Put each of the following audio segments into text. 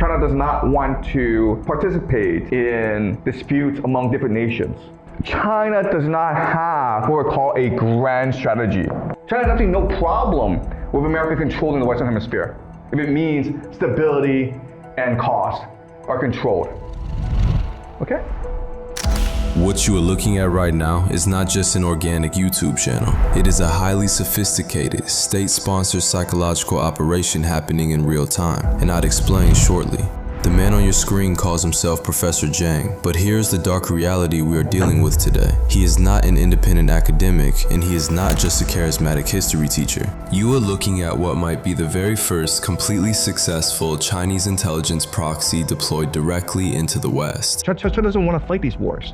China does not want to participate in disputes among different nations. China does not have what we call a grand strategy. China has actually no problem with America controlling the Western Hemisphere if it means stability and cost are controlled. Okay? What you are looking at right now is not just an organic YouTube channel. It is a highly sophisticated, state-sponsored psychological operation happening in real time, and I'd explain shortly. The man on your screen calls himself Professor Jiang, but here's the dark reality we are dealing with today. He is not an independent academic, and he is not just a charismatic history teacher. You are looking at what might be the very first completely successful Chinese intelligence proxy deployed directly into the West. China doesn't want to fight these wars.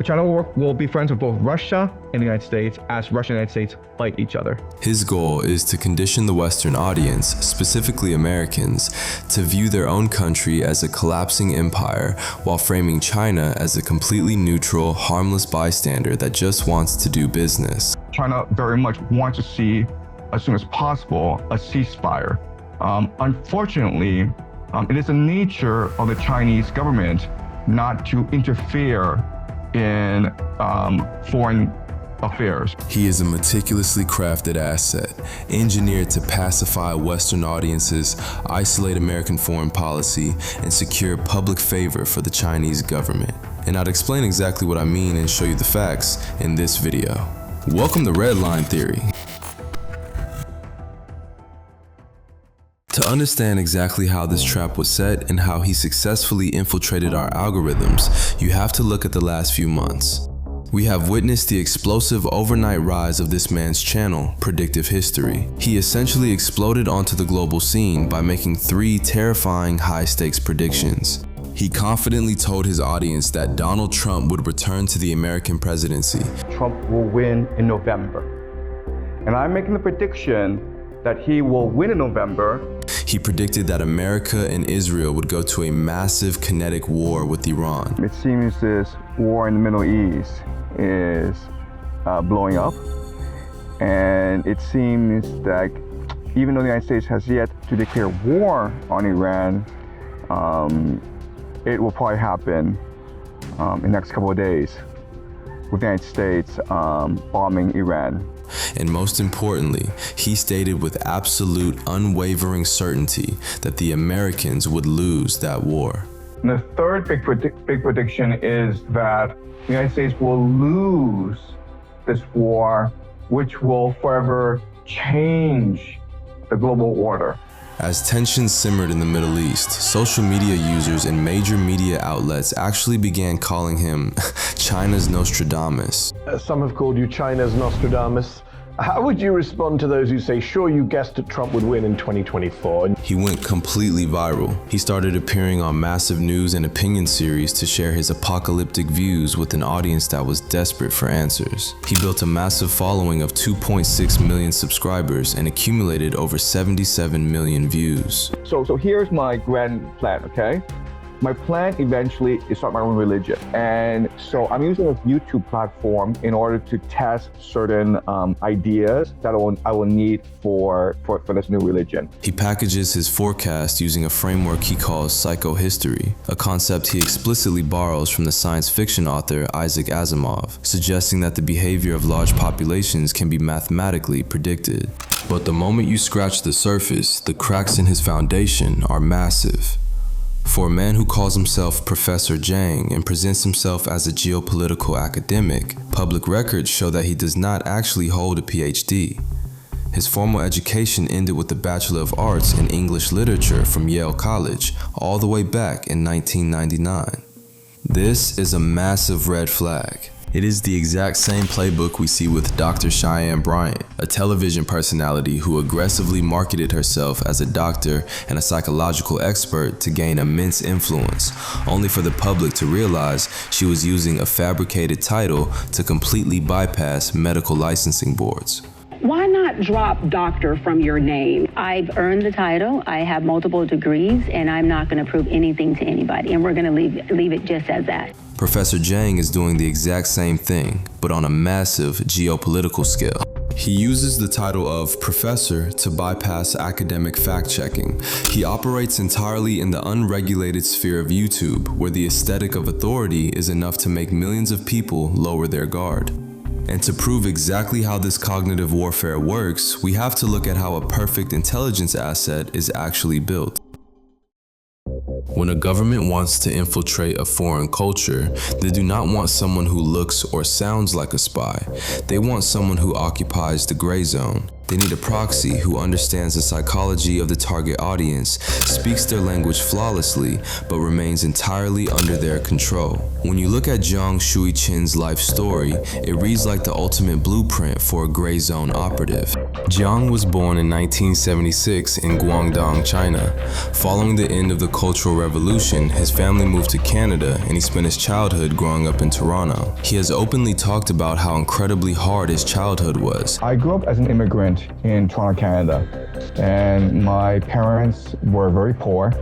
China will be friends with both Russia and the United States as Russia and the United States fight each other. His goal is to condition the Western audience, specifically Americans, to view their own country as a collapsing empire while framing China as a completely neutral, harmless bystander that just wants to do business. China very much wants to see, as soon as possible, a ceasefire. Unfortunately, it is the nature of the Chinese government not to interfere in foreign affairs. He is a meticulously crafted asset, engineered to pacify Western audiences, isolate American foreign policy, and secure public favor for the Chinese government. And I'd explain exactly what I mean and show you the facts in this video. Welcome to Redline Theory. To understand exactly how this trap was set and how he successfully infiltrated our algorithms, you have to look at the last few months. We have witnessed the explosive overnight rise of this man's channel, Predictive History. He essentially exploded onto the global scene by making 3 terrifying high-stakes predictions. He confidently told his audience that Donald Trump would return to the American presidency. Trump will win in November. And I'm making the prediction that he will win in November. He predicted that America and Israel would go to a massive kinetic war with Iran. It seems this war in the Middle East is blowing up. And it seems that even though the United States has yet to declare war on Iran, it will probably happen in the next couple of days with the United States bombing Iran. And most importantly, he stated with absolute unwavering certainty that the Americans would lose that war. And the third big prediction is that the United States will lose this war, which will forever change the global order. As tensions simmered in the Middle East, social media users and major media outlets actually began calling him China's Nostradamus. Some have called you China's Nostradamus. How would you respond to those who say, sure, you guessed that Trump would win in 2024? He went completely viral. He started appearing on massive news and opinion series to share his apocalyptic views with an audience that was desperate for answers. He built a massive following of 2.6 million subscribers and accumulated over 77 million views. So here's my grand plan, okay? My plan eventually is to start my own religion. And so I'm using a YouTube platform in order to test certain ideas that I will need for this new religion. He packages his forecast using a framework he calls psychohistory, a concept he explicitly borrows from the science fiction author Isaac Asimov, suggesting that the behavior of large populations can be mathematically predicted. But the moment you scratch the surface, the cracks in his foundation are massive. For a man who calls himself Professor Jiang and presents himself as a geopolitical academic, public records show that he does not actually hold a PhD. His formal education ended with a Bachelor of Arts in English Literature from Yale College, all the way back in 1999. This is a massive red flag. It is the exact same playbook we see with Dr. Cheyenne Bryant, a television personality who aggressively marketed herself as a doctor and a psychological expert to gain immense influence, only for the public to realize she was using a fabricated title to completely bypass medical licensing boards. Why not drop doctor from your name? I've earned the title, I have multiple degrees, and I'm not going to prove anything to anybody, and we're going to leave it just as that. Professor Jiang is doing the exact same thing, but on a massive geopolitical scale. He uses the title of professor to bypass academic fact-checking. He operates entirely in the unregulated sphere of YouTube, where the aesthetic of authority is enough to make millions of people lower their guard. And to prove exactly how this cognitive warfare works, we have to look at how a perfect intelligence asset is actually built. When a government wants to infiltrate a foreign culture, they do not want someone who looks or sounds like a spy. They want someone who occupies the gray zone. They need a proxy who understands the psychology of the target audience, speaks their language flawlessly, but remains entirely under their control. When you look at Jiang Xueqin's life story, it reads like the ultimate blueprint for a gray zone operative. Jiang was born in 1976 in Guangdong, China. Following the end of the Cultural Revolution, his family moved to Canada and he spent his childhood growing up in Toronto. He has openly talked about how incredibly hard his childhood was. I grew up as an immigrant in Toronto, Canada, and my parents were very poor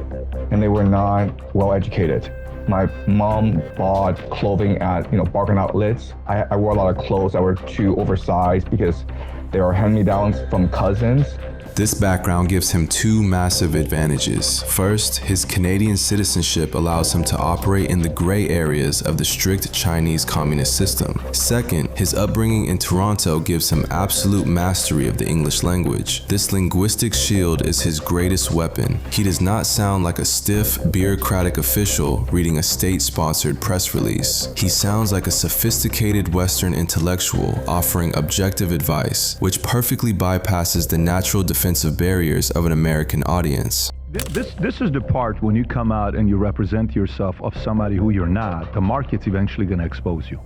and they were not well educated. My mom bought clothing at bargain outlets. I wore a lot of clothes that were too oversized because they were hand-me-downs from cousins. This background gives him two massive advantages. First, his Canadian citizenship allows him to operate in the gray areas of the strict Chinese communist system. Second, his upbringing in Toronto gives him absolute mastery of the English language. This linguistic shield is his greatest weapon. He does not sound like a stiff, bureaucratic official reading a state-sponsored press release. He sounds like a sophisticated Western intellectual offering objective advice, which perfectly bypasses the natural defensive barriers of an American audience. This is the part when you come out and you represent yourself of somebody who you're not, the market's eventually going to expose you.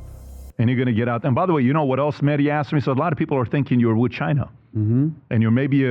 And you're going to get out. And by the way, you know what else Mehdi asked me? So a lot of people are thinking you're with China. And you're maybe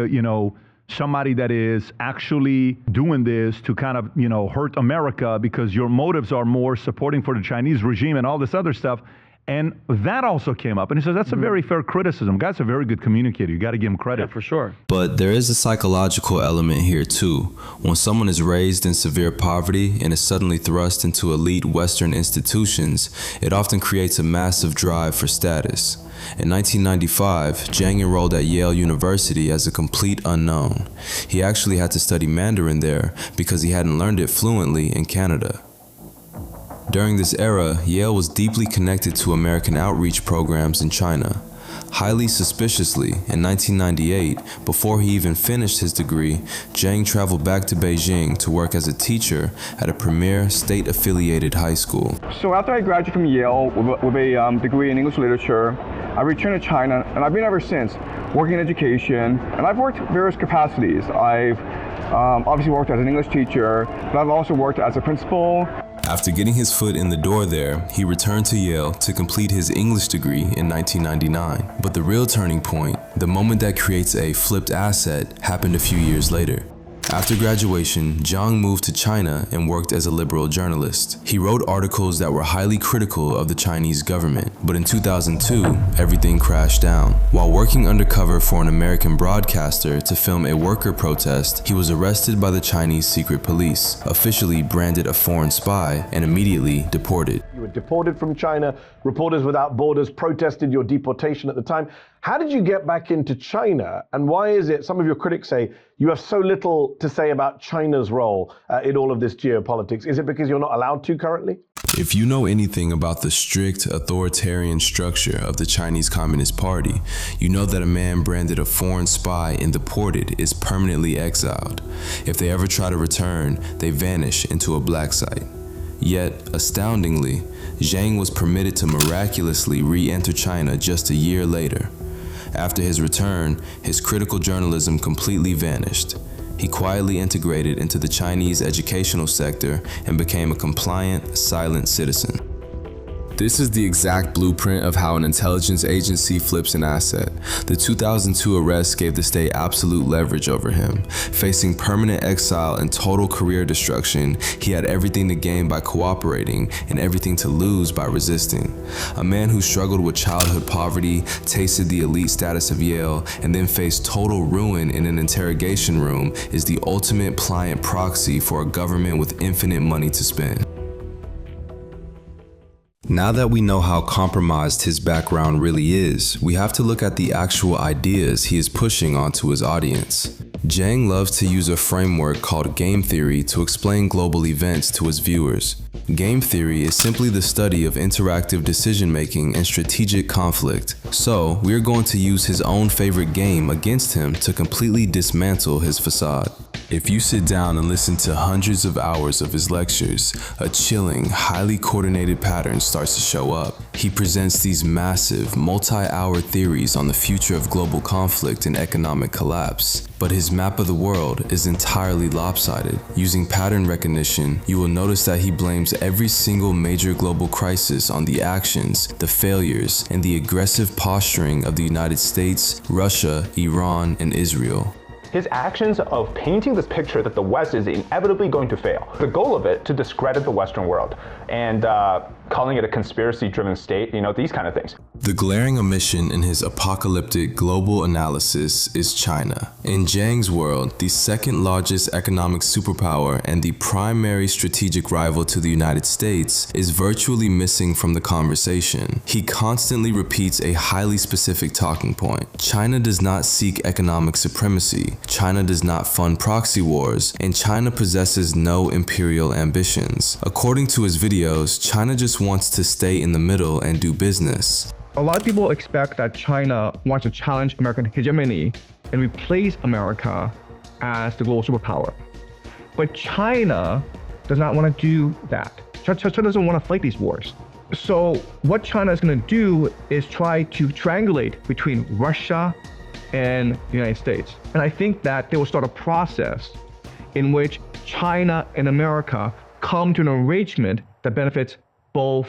somebody that is actually doing this to kind of, hurt America because your motives are more supporting for the Chinese regime and all this other stuff. And that also came up. And he says, that's a very fair criticism. Guy's a very good communicator. You got to give him credit. Yeah, for sure. But there is a psychological element here too. When someone is raised in severe poverty and is suddenly thrust into elite Western institutions, it often creates a massive drive for status. In 1995, Jiang enrolled at Yale University as a complete unknown. He actually had to study Mandarin there because he hadn't learned it fluently in Canada. During this era, Yale was deeply connected to American outreach programs in China. Highly suspiciously, in 1998, before he even finished his degree, Jiang traveled back to Beijing to work as a teacher at a premier state-affiliated high school. So after I graduated from Yale with a degree in English literature, I returned to China, and I've been ever since working in education, and I've worked various capacities. I've obviously worked as an English teacher, but I've also worked as a principal. After getting his foot in the door there, he returned to Yale to complete his English degree in 1999. But the real turning point, the moment that creates a flipped asset, happened a few years later. After graduation, Jiang moved to China and worked as a liberal journalist. He wrote articles that were highly critical of the Chinese government, but in 2002, everything crashed down. While working undercover for an American broadcaster to film a worker protest, he was arrested by the Chinese secret police, officially branded a foreign spy, and immediately deported. You were deported from China. Reporters Without Borders protested your deportation at the time. How did you get back into China? And why is it, some of your critics say, you have so little to say about China's role in all of this geopolitics? Is it because you're not allowed to currently? If you know anything about the strict authoritarian structure of the Chinese Communist Party, you know that a man branded a foreign spy and deported is permanently exiled. If they ever try to return, they vanish into a black site. Yet, astoundingly, Jiang was permitted to miraculously re-enter China just a year later. After his return, his critical journalism completely vanished. He quietly integrated into the Chinese educational sector and became a compliant, silent citizen. This is the exact blueprint of how an intelligence agency flips an asset. The 2002 arrest gave the state absolute leverage over him. Facing permanent exile and total career destruction, he had everything to gain by cooperating and everything to lose by resisting. A man who struggled with childhood poverty, tasted the elite status of Yale, and then faced total ruin in an interrogation room is the ultimate pliant proxy for a government with infinite money to spend. Now that we know how compromised his background really is, we have to look at the actual ideas he is pushing onto his audience. Jiang loves to use a framework called game theory to explain global events to his viewers. Game theory is simply the study of interactive decision-making and strategic conflict. So, we're going to use his own favorite game against him to completely dismantle his facade. If you sit down and listen to hundreds of hours of his lectures, a chilling, highly coordinated pattern starts to show up. He presents these massive, multi-hour theories on the future of global conflict and economic collapse. But his map of the world is entirely lopsided. Using pattern recognition, you will notice that he blames every single major global crisis on the actions, the failures, and the aggressive posturing of the United States, Russia, Iran, and Israel. His actions of painting this picture that the West is inevitably going to fail. The goal of it, to discredit the Western world and calling it a conspiracy-driven state, these kind of things. The glaring omission in his apocalyptic global analysis is China. In Jiang's world, the second largest economic superpower and the primary strategic rival to the United States is virtually missing from the conversation. He constantly repeats a highly specific talking point. China does not seek economic supremacy. China does not fund proxy wars, and China possesses no imperial ambitions. According to his videos, China just wants to stay in the middle and do business. A lot of people expect that China wants to challenge American hegemony and replace America as the global superpower. But China does not want to do that. China doesn't want to fight these wars. So what China is going to do is try to triangulate between Russia and the United States. And I think that they will start a process in which China and America come to an arrangement that benefits both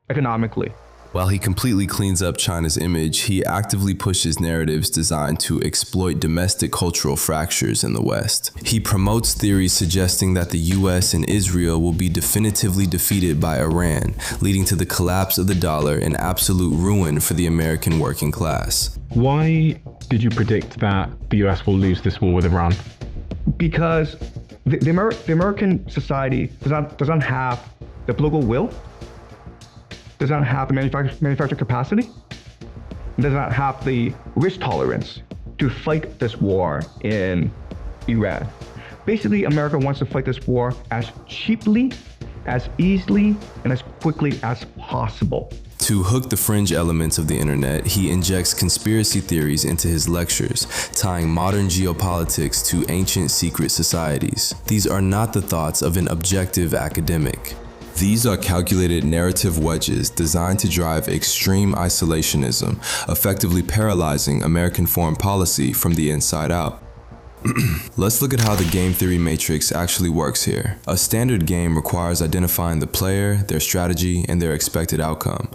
economically. While he completely cleans up China's image, he actively pushes narratives designed to exploit domestic cultural fractures in the West. He promotes theories suggesting that the US and Israel will be definitively defeated by Iran, leading to the collapse of the dollar and absolute ruin for the American working class. Why did you predict that the US will lose this war with Iran? Because the American society does not have the political will, does not have the manufacturing capacity, does not have the risk tolerance to fight this war in Iran. Basically, America wants to fight this war as cheaply, as easily, and as quickly as possible. To hook the fringe elements of the internet, he injects conspiracy theories into his lectures, tying modern geopolitics to ancient secret societies. These are not the thoughts of an objective academic. These are calculated narrative wedges designed to drive extreme isolationism, effectively paralyzing American foreign policy from the inside out. Let's look at how the game theory matrix actually works here. A standard game requires identifying the player, their strategy, and their expected outcome.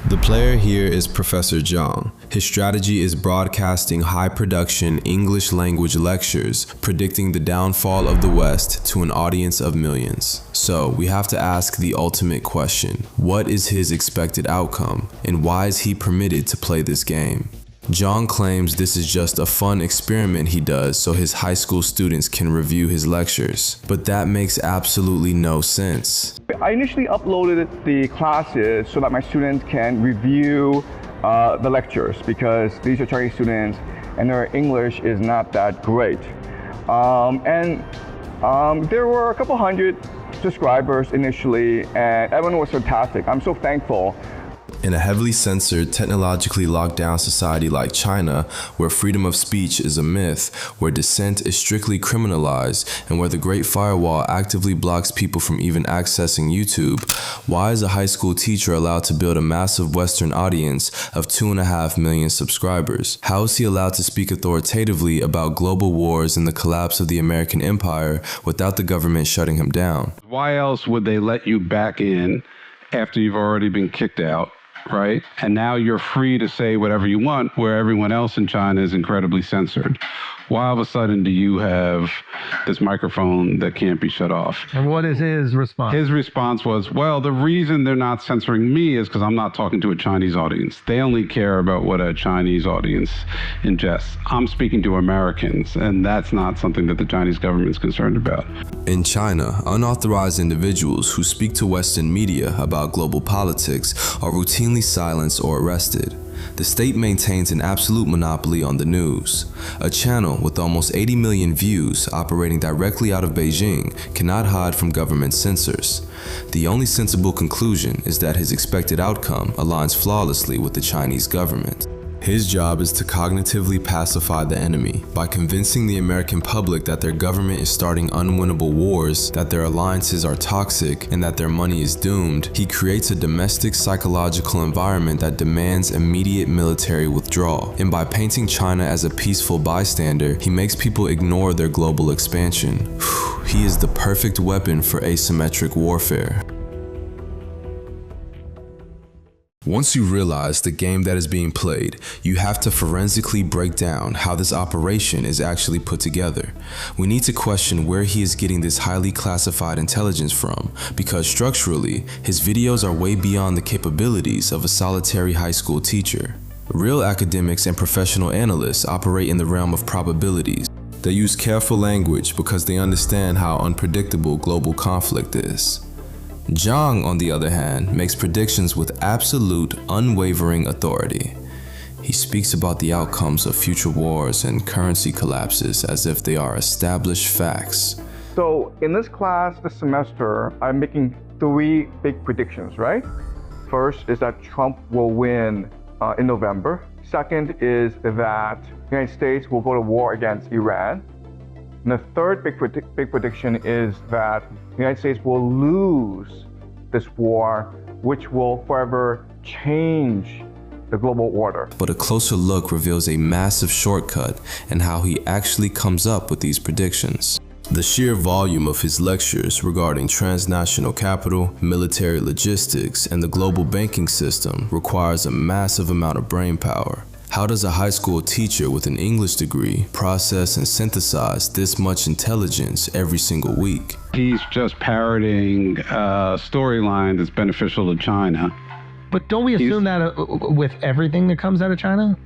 The player here is Professor Jiang. His strategy is broadcasting high-production English language lectures, predicting the downfall of the West to an audience of millions. So, we have to ask the ultimate question. What is his expected outcome, and why is he permitted to play this game? Jiang claims this is just a fun experiment he does so his high school students can review his lectures. But that makes absolutely no sense. I initially uploaded the classes so that my students can review the lectures because these are Chinese students and their English is not that great. There were a couple hundred subscribers initially and everyone was fantastic. I'm so thankful. In a heavily censored, technologically locked down society like China, where freedom of speech is a myth, where dissent is strictly criminalized, and where the Great Firewall actively blocks people from even accessing YouTube, why is a high school teacher allowed to build a massive Western audience of 2.5 million subscribers? How is he allowed to speak authoritatively about global wars and the collapse of the American empire without the government shutting him down? Why else would they let you back in after you've already been kicked out? Right? And now you're free to say whatever you want, where everyone else in China is incredibly censored. why all of a sudden do you have this microphone that can't be shut off? And what is his response? His response was, well, the reason they're not censoring me is because I'm not talking to a Chinese audience. They only care about what a Chinese audience ingests. I'm speaking to Americans, and that's not something that the Chinese government's concerned about. In China, unauthorized individuals who speak to Western media about global politics are routinely silenced or arrested. The state maintains an absolute monopoly on the news. A channel with almost 80 million views operating directly out of Beijing cannot hide from government censors. The only sensible conclusion is that his expected outcome aligns flawlessly with the Chinese government. His job is to cognitively pacify the enemy by convincing the American public that their government is starting unwinnable wars, that their alliances are toxic, and that their money is doomed. He creates a domestic psychological environment that demands immediate military withdrawal. And by painting China as a peaceful bystander, he makes people ignore their global expansion. He is the perfect weapon for asymmetric warfare. Once you realize the game that is being played, you have to forensically break down how this operation is actually put together. We need to question where he is getting this highly classified intelligence from, because structurally, his videos are way beyond the capabilities of a solitary high school teacher. Real academics and professional analysts operate in the realm of probabilities. They use careful language because they understand how unpredictable global conflict is. Jiang, on the other hand, makes predictions with absolute, unwavering authority. He speaks about the outcomes of future wars and currency collapses as if they are established facts. So in this class this semester, I'm making 3 big predictions, right? First is that Trump will win in November. Second is that the United States will go to war against Iran. And the third big prediction is that the United States will lose this war, which will forever change the global order. But a closer look reveals a massive shortcut in how he actually comes up with these predictions. The sheer volume of his lectures regarding transnational capital, military logistics, and the global banking system requires a massive amount of brain power. How does a high school teacher with an English degree process and synthesize this much intelligence every single week? He's just parroting a storyline that's beneficial to China. But don't we assume that with everything that comes out of China?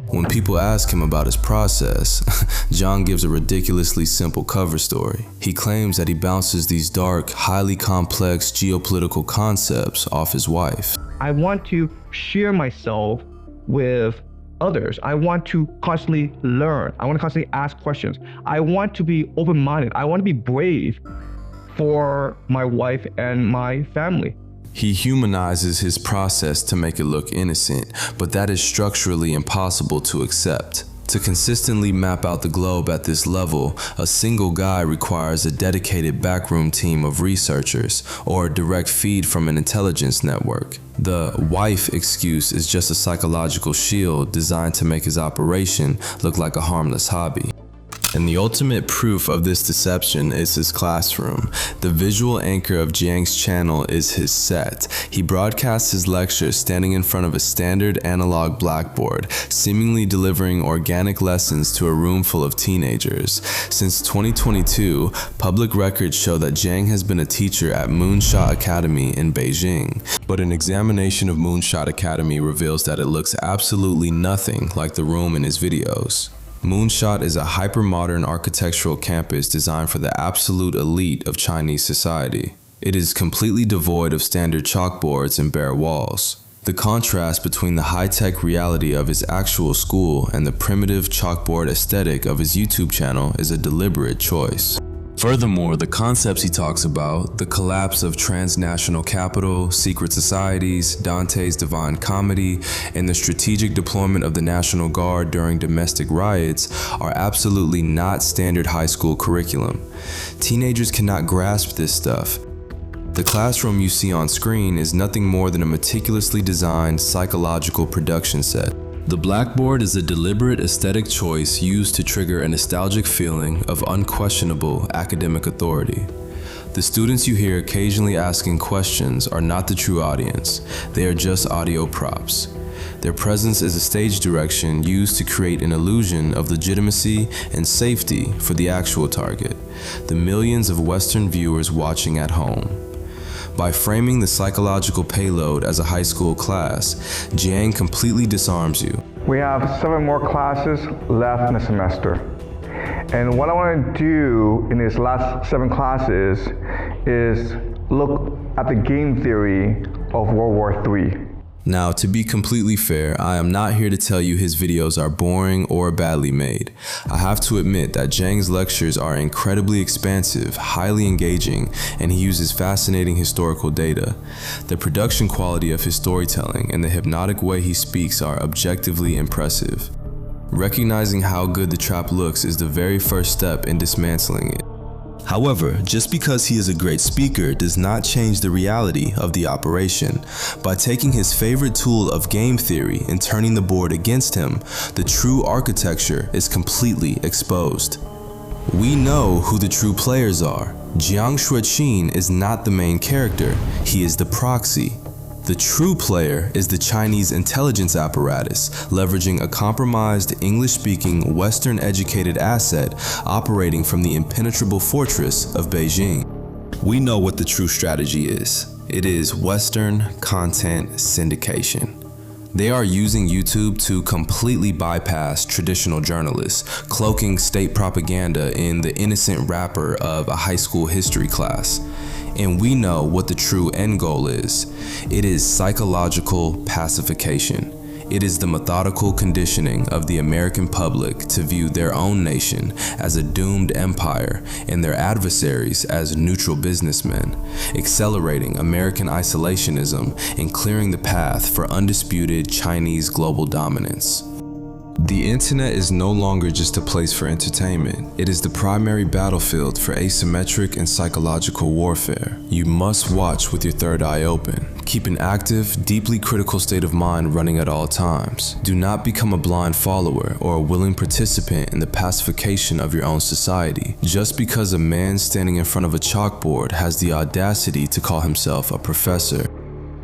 When people ask him about his process, Jiang gives a ridiculously simple cover story. He claims that he bounces these dark, highly complex geopolitical concepts off his wife. I want to share myself with others. I want to constantly learn. I want to constantly ask questions. I want to be open-minded. I want to be brave for my wife and my family. He humanizes his process to make it look innocent, but that is structurally impossible to accept. To consistently map out the globe at this level, a single guy requires a dedicated backroom team of researchers or a direct feed from an intelligence network. The wife excuse is just a psychological shield designed to make his operation look like a harmless hobby. And the ultimate proof of this deception is his classroom. The visual anchor of Jiang's channel is his set. He broadcasts his lectures standing in front of a standard analog blackboard, seemingly delivering organic lessons to a room full of teenagers. Since 2022, public records show that Jiang has been a teacher at Moonshot Academy in Beijing. But an examination of Moonshot Academy reveals that it looks absolutely nothing like the room in his videos. Moonshot is a hyper-modern architectural campus designed for the absolute elite of Chinese society. It is completely devoid of standard chalkboards and bare walls. The contrast between the high-tech reality of his actual school and the primitive chalkboard aesthetic of his YouTube channel is a deliberate choice. Furthermore, the concepts he talks about, the collapse of transnational capital, secret societies, Dante's Divine Comedy, and the strategic deployment of the National Guard during domestic riots, are absolutely not standard high school curriculum. Teenagers cannot grasp this stuff. The classroom you see on screen is nothing more than a meticulously designed psychological production set. The blackboard is a deliberate aesthetic choice used to trigger a nostalgic feeling of unquestionable academic authority. The students you hear occasionally asking questions are not the true audience. They are just audio props. Their presence is a stage direction used to create an illusion of legitimacy and safety for the actual target, the millions of Western viewers watching at home. By framing the psychological payload as a high school class, Jiang completely disarms you. We have 7 more classes left in the semester. And what I want to do in these last 7 classes is look at the game theory of World War III. Now, to be completely fair, I am not here to tell you his videos are boring or badly made. I have to admit that Jiang's lectures are incredibly expansive, highly engaging, and he uses fascinating historical data. The production quality of his storytelling and the hypnotic way he speaks are objectively impressive. Recognizing how good the trap looks is the very first step in dismantling it. However, just because he is a great speaker does not change the reality of the operation. By taking his favorite tool of game theory and turning the board against him, the true architecture is completely exposed. We know who the true players are. Jiang Xueqin is not the main character, he is the proxy. The true player is the Chinese intelligence apparatus, leveraging a compromised English-speaking Western-educated asset operating from the impenetrable fortress of Beijing. We know what the true strategy is. It is Western content syndication. They are using YouTube to completely bypass traditional journalists, cloaking state propaganda in the innocent wrapper of a high school history class. And we know what the true end goal is. It is psychological pacification. It is the methodical conditioning of the American public to view their own nation as a doomed empire and their adversaries as neutral businessmen, accelerating American isolationism and clearing the path for undisputed Chinese global dominance. The internet is no longer just a place for entertainment. It is the primary battlefield for asymmetric and psychological warfare. You must watch with your third eye open. Keep an active, deeply critical state of mind running at all times. Do not become a blind follower or a willing participant in the pacification of your own society. Just because a man standing in front of a chalkboard has the audacity to call himself a professor.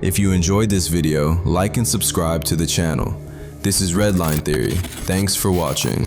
If you enjoyed this video, like and subscribe to the channel. This is Redline Theory. Thanks for watching.